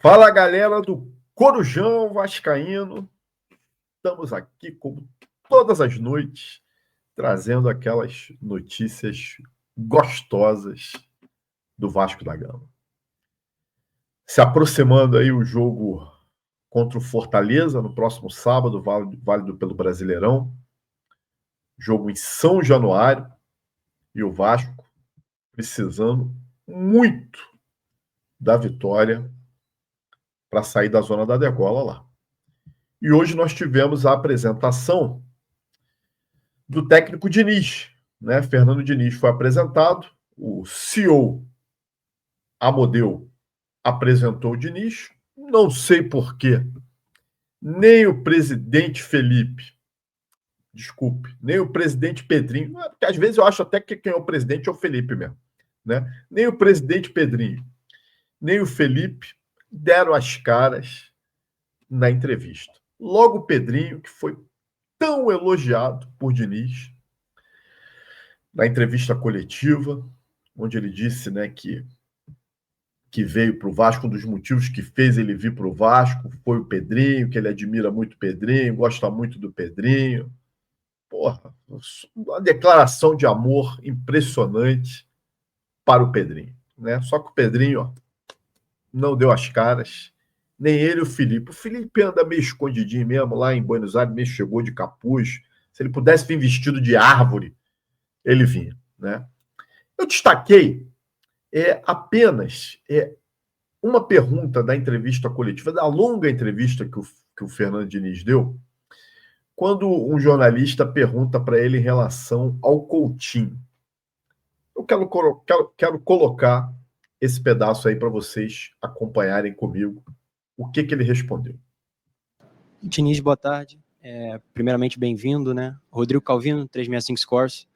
Fala, galera do Corujão Vascaíno. Estamos aqui, como todas as noites, trazendo aquelas notícias gostosas do Vasco da Gama. Se aproximando aí o jogo contra o Fortaleza, no próximo sábado, válido pelo Brasileirão. Jogo em São Januário. E o Vasco precisando muito da vitória para sair da zona da degola lá. E hoje nós tivemos a apresentação do técnico Diniz, né? Fernando Diniz foi apresentado, o CEO Amodeu apresentou o Diniz, não sei porquê, nem o presidente Felipe, nem o presidente Pedrinho, porque às vezes eu acho até que quem é o presidente é o Felipe mesmo, né? Nem o presidente Pedrinho, nem o Felipe deram as caras na entrevista. Logo o Pedrinho, que foi tão elogiado por Diniz na entrevista coletiva, onde ele disse, né, que veio para o Vasco, um dos motivos que fez ele vir para o Vasco foi o Pedrinho, que ele admira muito o Pedrinho, gosta muito do Pedrinho. Porra, uma declaração de amor impressionante para o Pedrinho, né? Só que o Pedrinho, ó, não deu as caras, nem ele e o Felipe. O Felipe anda meio escondidinho mesmo, lá em Buenos Aires, meio chegou de capuz. Se ele pudesse vir vestido de árvore, ele vinha, né? Eu destaquei apenas uma pergunta da entrevista coletiva, da longa entrevista que o Fernando Diniz deu, quando um jornalista pergunta para ele em relação ao Coutinho. Eu quero colocar esse pedaço aí para vocês acompanharem comigo o que ele respondeu. Diniz, boa tarde. Primeiramente, bem-vindo, né? Rodrigo Calvino, 365 Scores.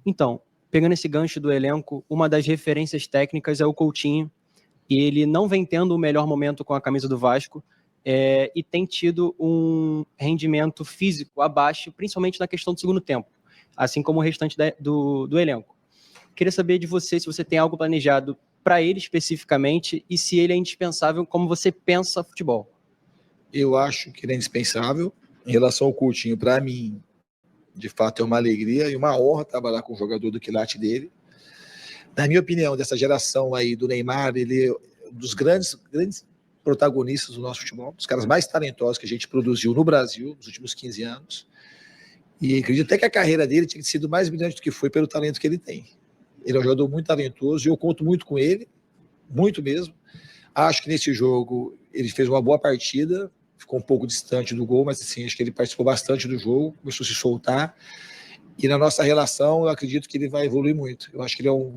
Então, pegando esse gancho do elenco, uma das referências técnicas é o Coutinho, e ele não vem tendo o melhor momento com a camisa do Vasco e tem tido um rendimento físico abaixo, principalmente na questão do segundo tempo, assim como o restante do elenco. Queria saber de você se você tem algo planejado para ele especificamente e se ele é indispensável como você pensa futebol. Eu acho que ele é indispensável. Em relação ao Coutinho, para mim, de fato, é uma alegria e uma honra trabalhar com um jogador do quilate dele. Na minha opinião, dessa geração aí do Neymar, ele é um dos grandes protagonistas do nosso futebol, dos caras mais talentosos que a gente produziu no Brasil nos últimos 15 anos. E acredito até que a carreira dele tinha sido mais brilhante do que foi pelo talento que ele tem. Ele é um jogador muito talentoso e eu conto muito com ele, muito mesmo. Acho que nesse jogo ele fez uma boa partida, ficou um pouco distante do gol, mas assim, acho que ele participou bastante do jogo, começou a se soltar. E na nossa relação, eu acredito que ele vai evoluir muito. Eu acho que ele é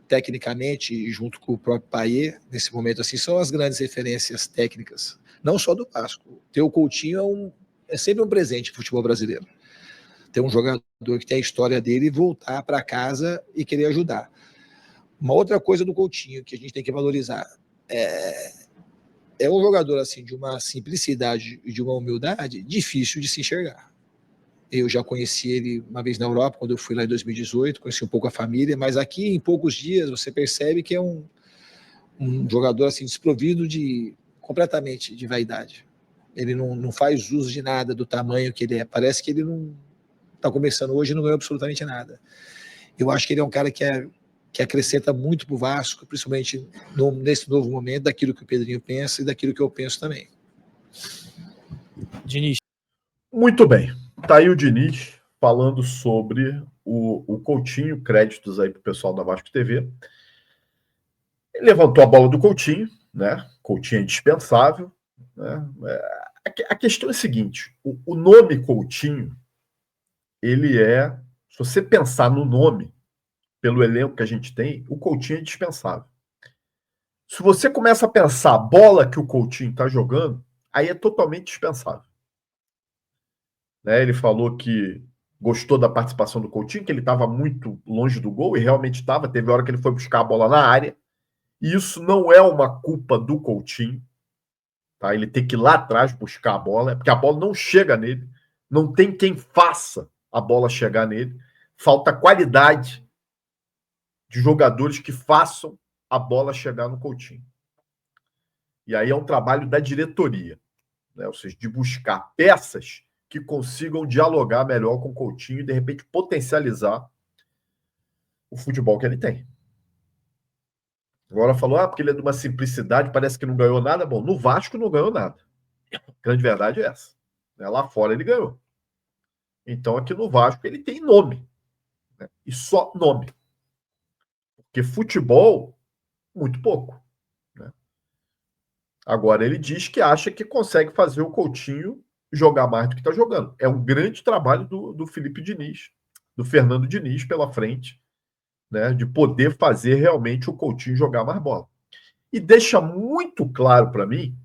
tecnicamente, junto com o próprio Payet, nesse momento, assim, são as grandes referências técnicas, não só do Vasco. Ter o Coutinho é sempre um presente para o futebol brasileiro. Ter um jogador que tem a história dele e voltar para casa e querer ajudar. Uma outra coisa do Coutinho que a gente tem que valorizar é um jogador assim de uma simplicidade e de uma humildade difícil de se enxergar. Eu já conheci ele uma vez na Europa, quando eu fui lá em 2018, conheci um pouco a família, mas aqui em poucos dias você percebe que é um jogador assim desprovido completamente de vaidade. Ele não faz uso de nada do tamanho que ele é. Parece que ele não está começando hoje e não ganhou absolutamente nada. Eu acho que ele é um cara que acrescenta muito para o Vasco, principalmente nesse novo momento, daquilo que o Pedrinho pensa e daquilo que eu penso também. Diniz. Muito bem. Tá aí o Diniz falando sobre o Coutinho, créditos aí para o pessoal da Vasco TV. Ele levantou a bola do Coutinho, né? Coutinho é indispensável, né? A questão é a seguinte: o nome Coutinho, ele se você pensar no nome, pelo elenco que a gente tem, o Coutinho é indispensável. Se você começa a pensar a bola que o Coutinho está jogando, aí é totalmente dispensável. Né? Ele falou que gostou da participação do Coutinho, que ele estava muito longe do gol, e realmente estava. Teve hora que ele foi buscar a bola na área. E isso não é uma culpa do Coutinho. Tá? Ele tem que ir lá atrás buscar a bola, porque a bola não chega nele. Não tem quem faça a bola chegar nele. Falta qualidade de jogadores que façam a bola chegar no Coutinho. E aí é um trabalho da diretoria, né? Ou seja, de buscar peças que consigam dialogar melhor com o Coutinho e, de repente, potencializar o futebol que ele tem. Agora falou, porque ele é de uma simplicidade, parece que não ganhou nada. Bom, no Vasco não ganhou nada. A grande verdade é essa. Lá fora ele ganhou. Então, aqui no Vasco ele tem nome. Né? E só nome. Porque futebol, muito pouco. Né? Agora, ele diz que acha que consegue fazer o Coutinho jogar mais do que está jogando. É um grande trabalho do Felipe Diniz, do Fernando Diniz pela frente, né, de poder fazer realmente o Coutinho jogar mais bola. E deixa muito claro para mim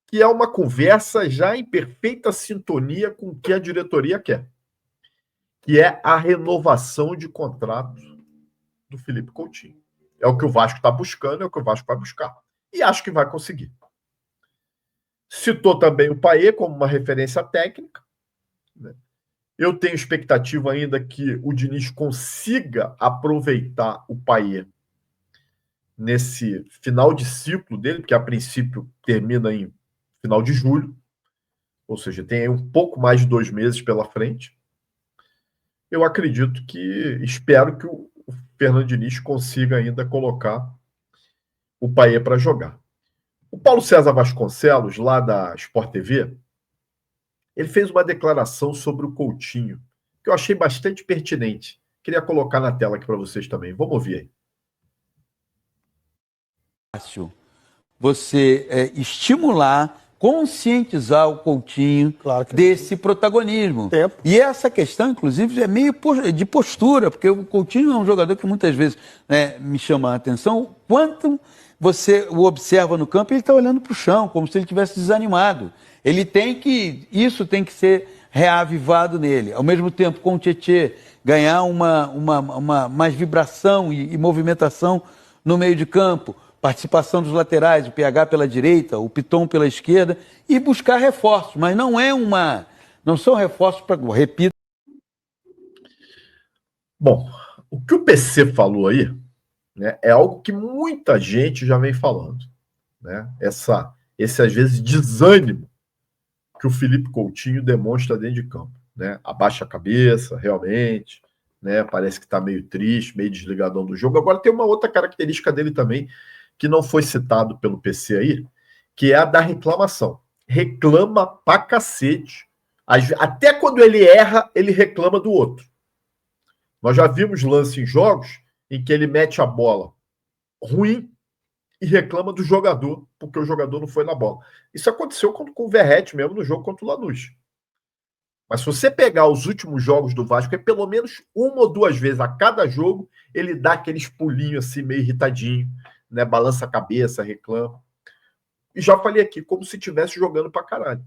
que é uma conversa já em perfeita sintonia com o que a diretoria quer, que é a renovação de contrato do Felipe Coutinho. É o que o Vasco está buscando, é o que o Vasco vai buscar. E acho que vai conseguir. Citou também o Payet como uma referência técnica, né? Eu tenho expectativa ainda que o Diniz consiga aproveitar o Payet nesse final de ciclo dele, porque a princípio termina em final de julho, ou seja, tem aí um pouco mais de 2 meses pela frente. Eu acredito espero que o Fernando Diniz consiga ainda colocar o Payet para jogar. O Paulo César Vasconcelos, lá da Sport TV, ele fez uma declaração sobre o Coutinho, que eu achei bastante pertinente. Queria colocar na tela aqui para vocês também. Vamos ouvir aí. Fácil você estimular, conscientizar o Coutinho desse protagonismo. E essa questão, inclusive, é meio de postura, porque o Coutinho é um jogador que muitas vezes me chama a atenção. Quanto você o observa no campo, ele está olhando para o chão, como se ele tivesse desanimado. Isso tem que ser reavivado nele. Ao mesmo tempo, com o Tietê, ganhar mais vibração e movimentação no meio de campo, participação dos laterais, o PH pela direita, o Piton pela esquerda, e buscar reforços, mas não são reforços para, repito. Bom, o que o PC falou aí, né, é algo que muita gente já vem falando, né? Esse às vezes desânimo que o Felipe Coutinho demonstra dentro de campo, né? Abaixa a cabeça, realmente, né? Parece que está meio triste, meio desligadão do jogo. Agora tem uma outra característica dele também, que não foi citado pelo PC aí, que é a da reclamação. Reclama pra cacete. Até quando ele erra, ele reclama do outro. Nós já vimos lance em jogos em que ele mete a bola ruim e reclama do jogador, porque o jogador não foi na bola. Isso aconteceu com o Verratti mesmo no jogo contra o Lanús. Mas se você pegar os últimos jogos do Vasco, é pelo menos 1 ou 2 vezes a cada jogo, ele dá aqueles pulinhos assim, meio irritadinho, né? Balança a cabeça, reclama. E já falei aqui, como se estivesse jogando pra caralho.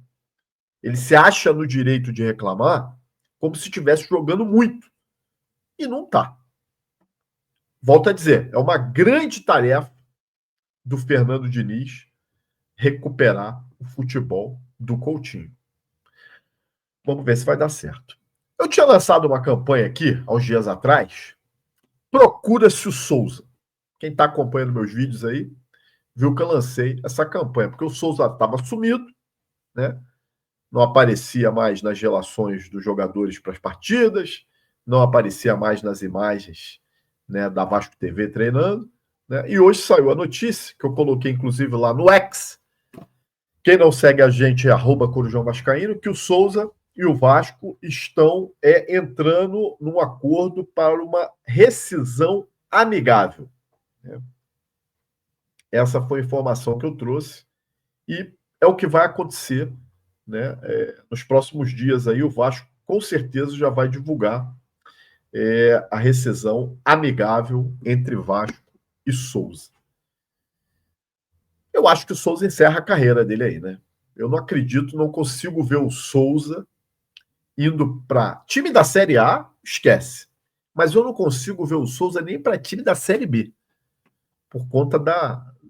Ele se acha no direito de reclamar como se estivesse jogando muito. E não tá. Volto a dizer, é uma grande tarefa do Fernando Diniz recuperar o futebol do Coutinho. Vamos ver se vai dar certo. Eu tinha lançado uma campanha aqui, há uns dias atrás, Procura-se o Souza. Quem está acompanhando meus vídeos aí, viu que eu lancei essa campanha, porque o Souza estava sumido, né? Não aparecia mais nas relações dos jogadores para as partidas, não aparecia mais nas imagens, né, da Vasco TV treinando, né? E hoje saiu a notícia, que eu coloquei inclusive lá no X, quem não segue a gente é @Corujão Vascaíno, que o Souza e o Vasco estão entrando num acordo para uma rescisão amigável. Essa foi a informação que eu trouxe e é o que vai acontecer, né? Nos próximos dias aí o Vasco com certeza já vai divulgar a rescisão amigável entre Vasco e Souza. Eu acho que o Souza encerra a carreira dele aí, né? Eu não acredito, não consigo ver o Souza indo para time da Série A, esquece. Mas eu não consigo ver o Souza nem para time da Série B. Por conta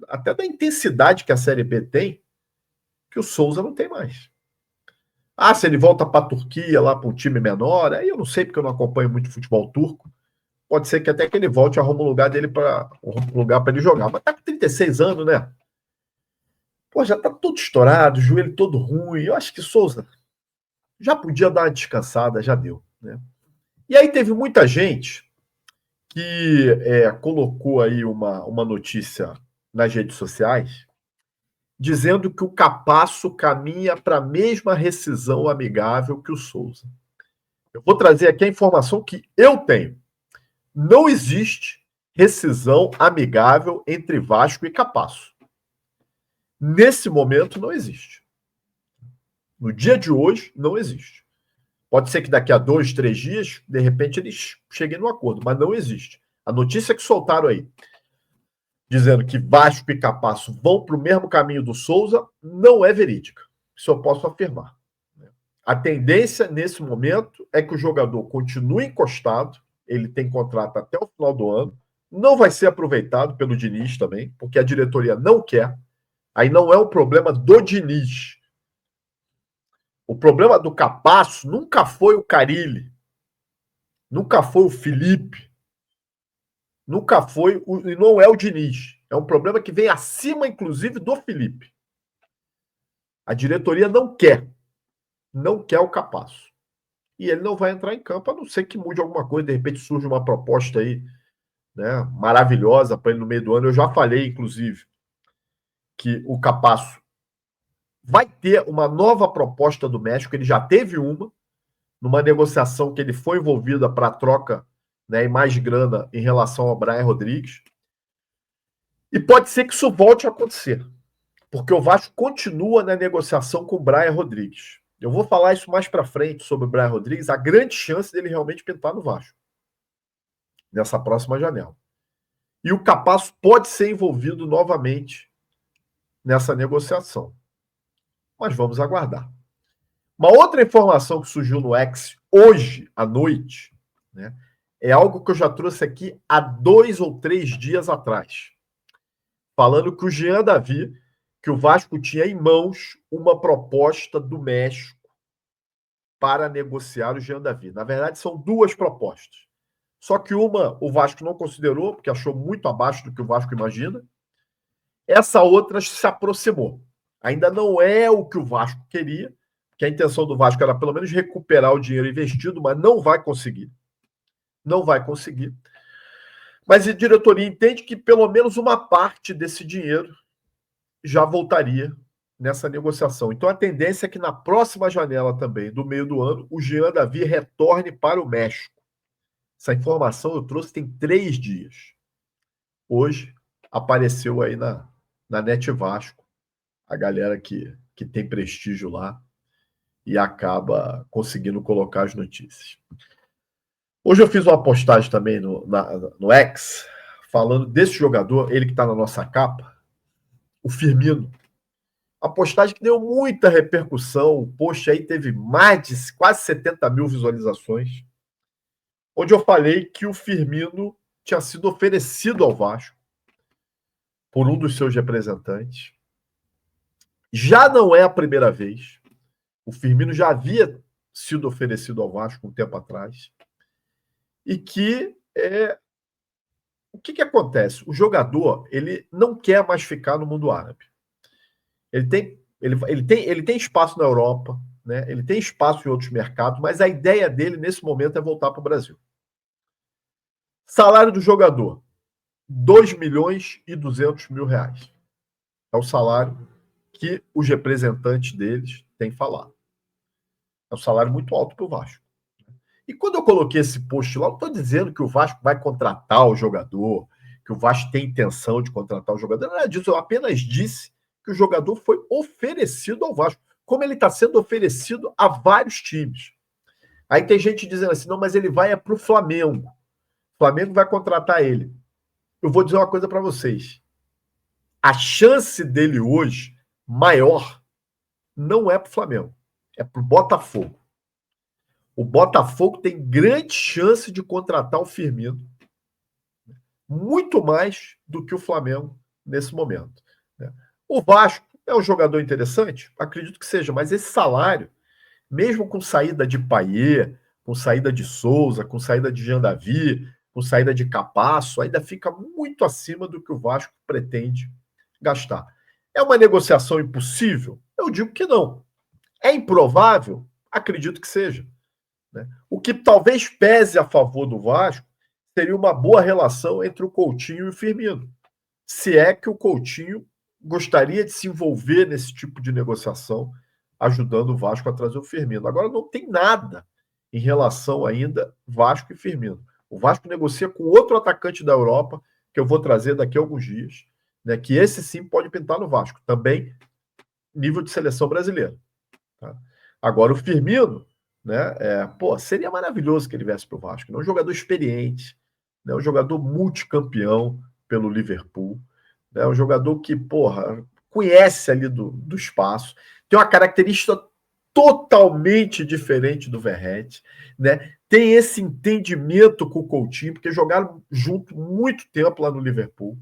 até da intensidade que a Série B tem, que o Souza não tem mais. Se ele volta para a Turquia, lá para um time menor, aí eu não sei porque eu não acompanho muito futebol turco. Pode ser que até que ele volte e arrume um lugar para ele jogar. Mas tá com 36 anos, né? Pô, já tá todo estourado, joelho todo ruim. Eu acho que Souza já podia dar uma descansada, já deu, né? E aí teve muita gente que colocou aí uma notícia nas redes sociais dizendo que o Capasso caminha para a mesma rescisão amigável que o Souza. Eu vou trazer aqui a informação que eu tenho. Não existe rescisão amigável entre Vasco e Capasso. Nesse momento, não existe. No dia de hoje, não existe. Pode ser que daqui a 2, 3 dias, de repente, eles cheguem no acordo, mas não existe. A notícia que soltaram aí, dizendo que Vasco e Capasso vão para o mesmo caminho do Souza, não é verídica. Isso eu posso afirmar. A tendência, nesse momento, é que o jogador continue encostado, ele tem contrato até o final do ano, não vai ser aproveitado pelo Diniz também, porque a diretoria não quer. Aí não é um problema do Diniz. O problema do Capasso nunca foi o Carille, nunca foi o Felipe, nunca foi, e não é o Diniz. É um problema que vem acima, inclusive, do Felipe. A diretoria não quer o Capasso. E ele não vai entrar em campo, a não ser que mude alguma coisa, de repente surge uma proposta aí, né, maravilhosa para ele no meio do ano. Eu já falei, inclusive, que o Capasso vai ter uma nova proposta do México, ele já teve uma, numa negociação que ele foi envolvido para troca, né, e mais grana em relação ao Brian Rodrigues. E pode ser que isso volte a acontecer, porque o Vasco continua na negociação com o Brian Rodrigues. Eu vou falar isso mais para frente sobre o Brian Rodrigues, a grande chance dele realmente pintar no Vasco nessa próxima janela. E o Capasso pode ser envolvido novamente nessa negociação. Mas vamos aguardar. Uma outra informação que surgiu no X hoje à noite, né, é algo que eu já trouxe aqui há 2 ou 3 dias atrás, falando que o Jean Davi, que o Vasco tinha em mãos uma proposta do México para negociar o Jean Davi. Na verdade, são 2 propostas. Só que uma o Vasco não considerou, porque achou muito abaixo do que o Vasco imagina. Essa outra se aproximou. Ainda não é o que o Vasco queria, que a intenção do Vasco era pelo menos recuperar o dinheiro investido, mas não vai conseguir. Não vai conseguir. Mas a diretoria entende que pelo menos uma parte desse dinheiro já voltaria nessa negociação. Então a tendência é que na próxima janela também, do meio do ano, o Jean Davi retorne para o México. Essa informação eu trouxe tem 3 dias. Hoje apareceu aí na Net Vasco, a galera que tem prestígio lá e acaba conseguindo colocar as notícias. Hoje eu fiz uma postagem também no X, falando desse jogador, ele que está na nossa capa, o Firmino. A postagem que deu muita repercussão, o post aí teve mais de quase 70 mil visualizações, onde eu falei que o Firmino tinha sido oferecido ao Vasco por um dos seus representantes. Já não é a primeira vez. O Firmino já havia sido oferecido ao Vasco um tempo atrás. E que o que acontece? O jogador ele não quer mais ficar no mundo árabe. Ele tem espaço na Europa, né? Ele tem espaço em outros mercados, mas a ideia dele nesse momento é voltar para o Brasil. Salário do jogador, 2.200.000 reais. É o salário que os representantes deles têm falado. É um salário muito alto para o Vasco. E quando eu coloquei esse post lá, não estou dizendo que o Vasco vai contratar o jogador, que o Vasco tem intenção de contratar o jogador, nada disso. Eu apenas disse que o jogador foi oferecido ao Vasco, como ele está sendo oferecido a vários times. Aí tem gente dizendo assim, não, mas ele vai para o Flamengo. O Flamengo vai contratar ele. Eu vou dizer uma coisa para vocês. A chance dele hoje, maior, não é para o Flamengo, é para o Botafogo. O Botafogo tem grande chance de contratar o Firmino, muito mais do que o Flamengo nesse momento. O Vasco é um jogador interessante? Acredito que seja, mas esse salário, mesmo com saída de Payet, com saída de Souza, com saída de Jean Davi, com saída de Capasso, ainda fica muito acima do que o Vasco pretende gastar. É uma negociação impossível? Eu digo que não. É improvável? Acredito que seja. Né? O que talvez pese a favor do Vasco seria uma boa relação entre o Coutinho e o Firmino. Se é que o Coutinho gostaria de se envolver nesse tipo de negociação, ajudando o Vasco a trazer o Firmino. Agora não tem nada em relação ainda Vasco e Firmino. O Vasco negocia com outro atacante da Europa, que eu vou trazer daqui a alguns dias, né, que esse sim pode pintar no Vasco, também nível de seleção brasileira. Tá? Agora o Firmino, né, seria maravilhoso que ele viesse para o Vasco, né? Um jogador experiente, né, um jogador multicampeão pelo Liverpool, né, um jogador que, conhece ali do espaço, tem uma característica totalmente diferente do Verratti, né? Tem esse entendimento com o Coutinho, porque jogaram junto muito tempo lá no Liverpool.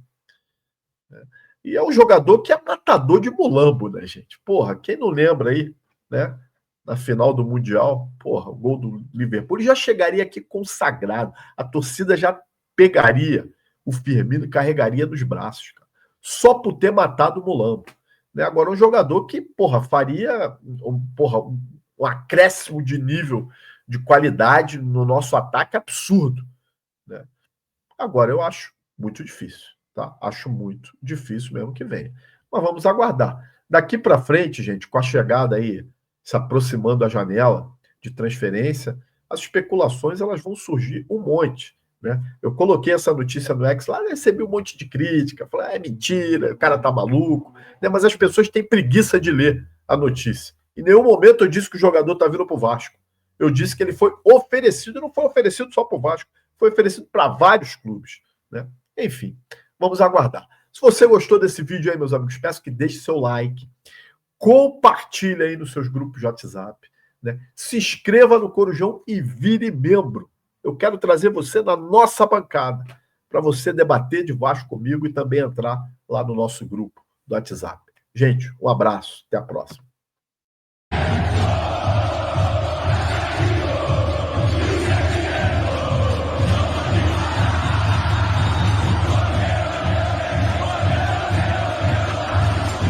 Né? E é um jogador que é matador de mulambo, né, gente? Quem não lembra aí, né? Na final do Mundial, o gol do Liverpool, ele já chegaria aqui consagrado. A torcida já pegaria o Firmino e carregaria nos braços, cara, só por ter matado o mulambo. Né? Agora, um jogador que, faria um acréscimo de nível de qualidade no nosso ataque absurdo. Né? Agora, eu acho muito difícil, tá? Acho muito difícil mesmo que venha. Mas vamos aguardar. Daqui para frente, gente, com a chegada aí, se aproximando da janela de transferência, as especulações elas vão surgir um monte. Né? Eu coloquei essa notícia no X lá, recebi um monte de crítica, falei, é mentira, o cara tá maluco, né? Mas as pessoas têm preguiça de ler a notícia. Em nenhum momento eu disse que o jogador tá vindo pro Vasco. Eu disse que ele foi oferecido, e não foi oferecido só pro Vasco, foi oferecido para vários clubes. Né? Enfim, vamos aguardar. Se você gostou desse vídeo aí, meus amigos, peço que deixe seu like, compartilhe aí nos seus grupos de WhatsApp, né? Se inscreva no Corujão e vire membro. Eu quero trazer você na nossa bancada para você debater de Vasco comigo e também entrar lá no nosso grupo do WhatsApp. Gente, um abraço. Até a próxima.